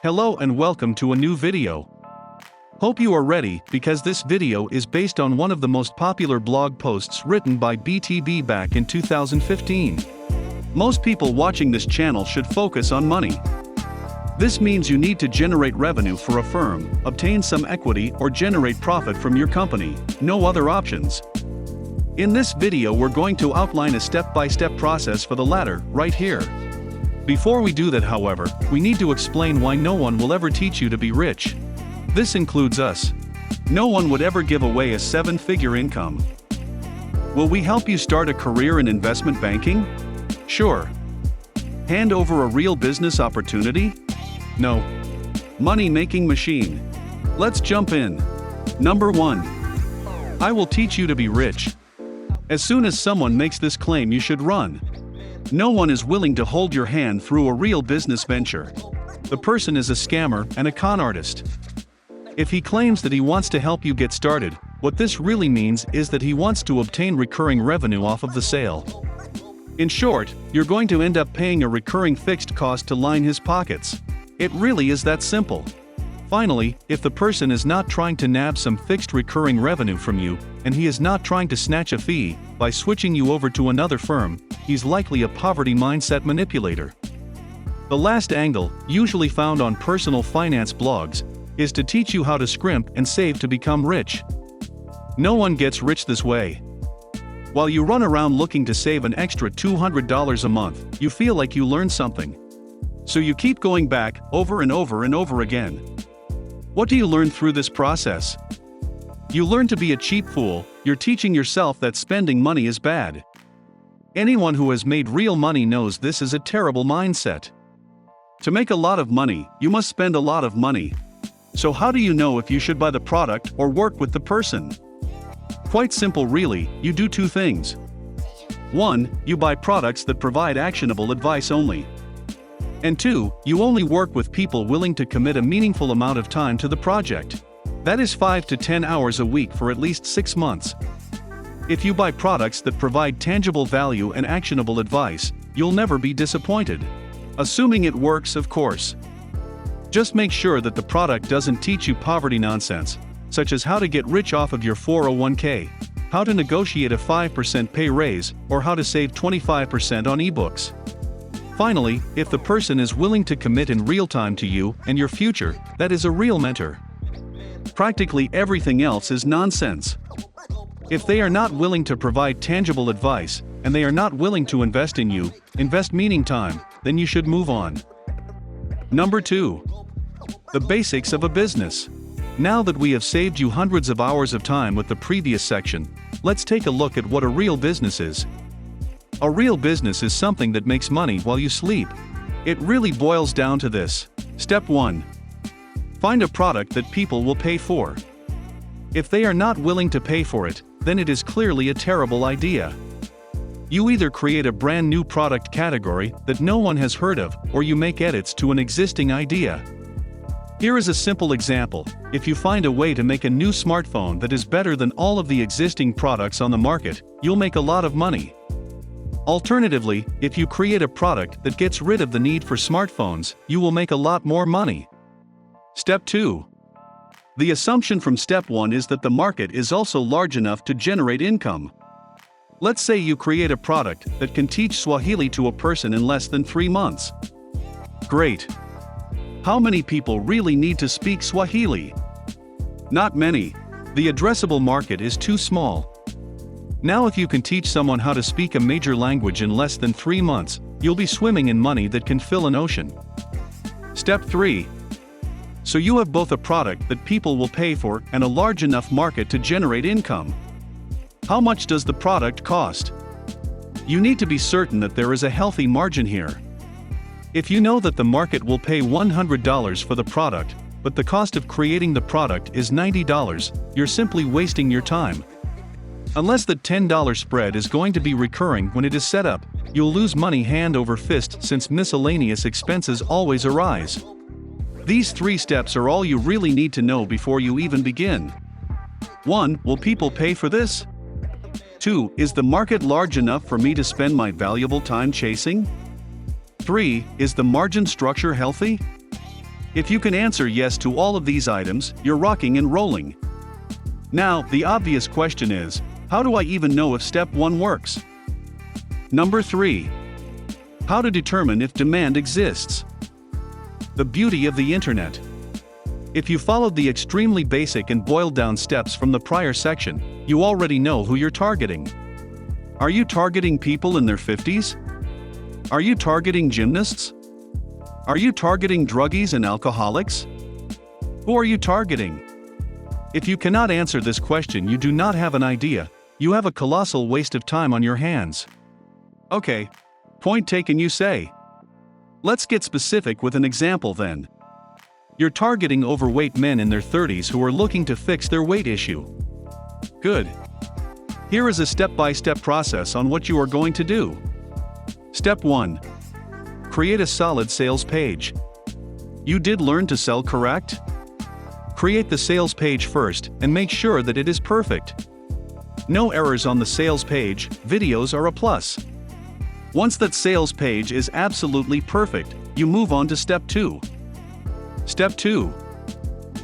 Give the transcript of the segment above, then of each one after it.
Hello and welcome to a new video. Hope you are ready, because this video is based on one of the most popular blog posts written by BTB back in 2015. Most people watching this channel should focus on money. This means you need to generate revenue for a firm, obtain some equity, or generate profit from your company. No other options. In this video we're going to outline a step-by-step process for the latter, right here. Before we do that, however, we need to explain why no one will ever teach you to be rich. This includes us. No one would ever give away a seven-figure income. Will we help you start a career in investment banking? Sure. Hand over a real business opportunity? No. Money-making machine. Let's jump in. Number 1. I will teach you to be rich. As soon as someone makes this claim, you should run. No one is willing to hold your hand through a real business venture. The person is a scammer and a con artist. If he claims that he wants to help you get started, what this really means is that he wants to obtain recurring revenue off of the sale. In short, you're going to end up paying a recurring fixed cost to line his pockets. It really is that simple. Finally, if the person is not trying to nab some fixed recurring revenue from you, and he is not trying to snatch a fee by switching you over to another firm, he's likely a poverty mindset manipulator. The last angle, usually found on personal finance blogs, is to teach you how to scrimp and save to become rich. No one gets rich this way. While you run around looking to save an extra $200 a month, you feel like you learned something. So you keep going back, over and over and over again. What do you learn through this process? You learn to be a cheap fool. You're teaching yourself that spending money is bad. Anyone who has made real money knows this is a terrible mindset. To make a lot of money, you must spend a lot of money. So how do you know if you should buy the product or work with the person? Quite simple really, you do two things. 1. You buy products that provide actionable advice only. And 2. You only work with people willing to commit a meaningful amount of time to the project. That is 5 to 10 hours a week for at least 6 months. If you buy products that provide tangible value and actionable advice, you'll never be disappointed. Assuming it works, of course. Just make sure that the product doesn't teach you poverty nonsense, such as how to get rich off of your 401k, how to negotiate a 5% pay raise, or how to save 25% on ebooks. Finally, if the person is willing to commit in real time to you and your future, that is a real mentor. Practically everything else is nonsense. If they are not willing to provide tangible advice, and they are not willing to invest in you, invest meaning time, then you should move on. Number 2. The basics of a business. Now that we have saved you hundreds of hours of time with the previous section, let's take a look at what a real business is. A real business is something that makes money while you sleep. It really boils down to this. Step 1. Find a product that people will pay for. If they are not willing to pay for it, then it is clearly a terrible idea. You either create a brand new product category that no one has heard of, or you make edits to an existing idea. Here is a simple example. If you find a way to make a new smartphone that is better than all of the existing products on the market, you'll make a lot of money. Alternatively, if you create a product that gets rid of the need for smartphones, you will make a lot more money. Step 2. The assumption from step 1 is that the market is also large enough to generate income. Let's say you create a product that can teach Swahili to a person in less than 3 months. Great. How many people really need to speak Swahili? Not many. The addressable market is too small. Now if you can teach someone how to speak a major language in less than 3 months, you'll be swimming in money that can fill an ocean. Step 3. So you have both a product that people will pay for and a large enough market to generate income. How much does the product cost? You need to be certain that there is a healthy margin here. If you know that the market will pay $100 for the product, but the cost of creating the product is $90, you're simply wasting your time. Unless the $10 spread is going to be recurring when it is set up, you'll lose money hand over fist since miscellaneous expenses always arise. These 3 steps are all you really need to know before you even begin. 1. Will people pay for this? 2. Is the market large enough for me to spend my valuable time chasing? 3. Is the margin structure healthy? If you can answer yes to all of these items, you're rocking and rolling. Now, the obvious question is, how do I even know if step 1 works? Number 3. How to determine if demand exists. The beauty of the internet. If you followed the extremely basic and boiled down steps from the prior section, you already know who you're targeting. Are you targeting people in their 50s? Are you targeting gymnasts? Are you targeting druggies and alcoholics? Who are you targeting? If you cannot answer this question, you do not have an idea. You have a colossal waste of time on your hands. Okay, point taken, you say. Let's get specific with an example then. You're targeting overweight men in their 30s who are looking to fix their weight issue. Good. Here is a step-by-step process on what you are going to do. Step 1. Create a solid sales page. You did learn to sell, correct? Create the sales page first and make sure that it is perfect. No errors on the sales page, videos are a plus. Once that sales page is absolutely perfect, you move on to step 2. Step 2.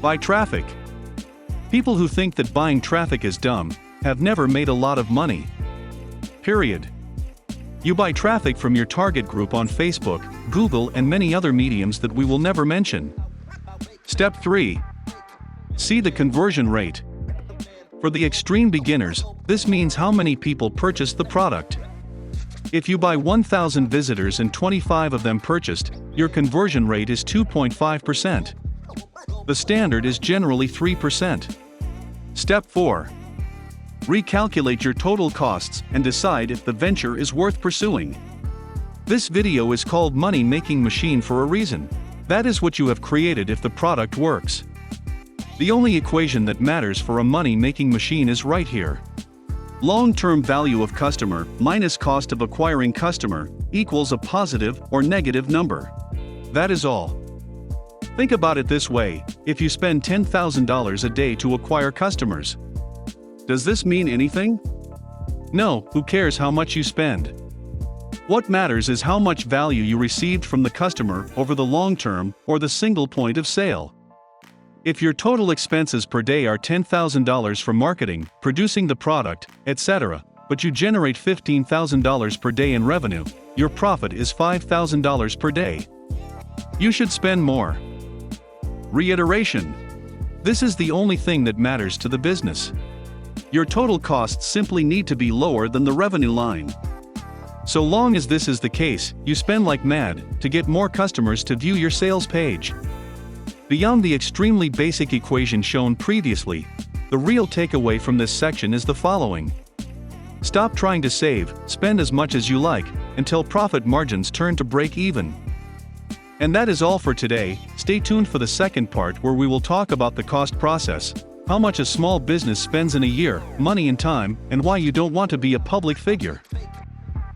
Buy traffic. People who think that buying traffic is dumb have never made a lot of money. Period. You buy traffic from your target group on Facebook, Google, and many other mediums that we will never mention. Step 3. See the conversion rate. For the extreme beginners, this means how many people purchase the product. If you buy 1,000 visitors and 25 of them purchased, your conversion rate is 2.5%. The standard is generally 3%. Step 4. Recalculate your total costs and decide if the venture is worth pursuing. This video is called Money Making Machine for a reason. That is what you have created if the product works. The only equation that matters for a money-making machine is right here. Long-term value of customer minus cost of acquiring customer equals a positive or negative number. That is all. Think about it this way: if you spend $10,000 a day to acquire customers, does this mean anything? No, who cares how much you spend? What matters is how much value you received from the customer over the long term or the single point of sale. If your total expenses per day are $10,000 for marketing, producing the product, etc., but you generate $15,000 per day in revenue, your profit is $5,000 per day. You should spend more. Reiteration. This is the only thing that matters to the business. Your total costs simply need to be lower than the revenue line. So long as this is the case, you spend like mad to get more customers to view your sales page. Beyond the extremely basic equation shown previously, the real takeaway from this section is the following. Stop trying to save, spend as much as you like, until profit margins turn to break even. And that is all for today. Stay tuned for the second part where we will talk about the cost process, how much a small business spends in a year, money and time, and why you don't want to be a public figure.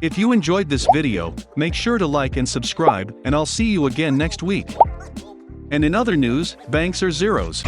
If you enjoyed this video, make sure to like and subscribe, and I'll see you again next week. And in other news, banks are zeros.